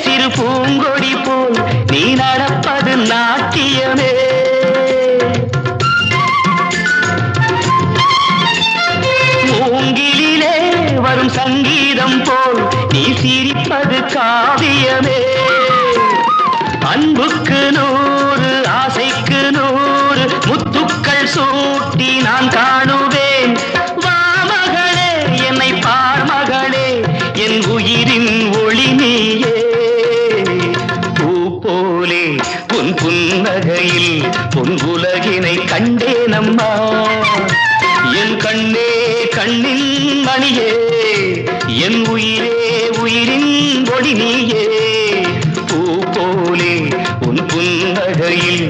சிறு பூங்கொடி போல் நீ நடப்பது நாட்டியமே. மூங்கிலே வரும் சங்கீதம் போல் நீ சிரிப்பது காவியமே. அன்புக்கு 100 ஆசைக்கு 100 முத்துக்கள் சூட்டி நான் காணுவேன். வா மகளே என்னை பார் மகளே என் உயிரின் ஒளி நீயே. பூ போலே உன் புன்னகையில் பொன் உலகினை கண்டேனம்மா. என் கண்ணே கண்ணின் மணியே என் உயிரே உயிரின் ஒளி நீயே. பூ போலே உன் புன்னகையில்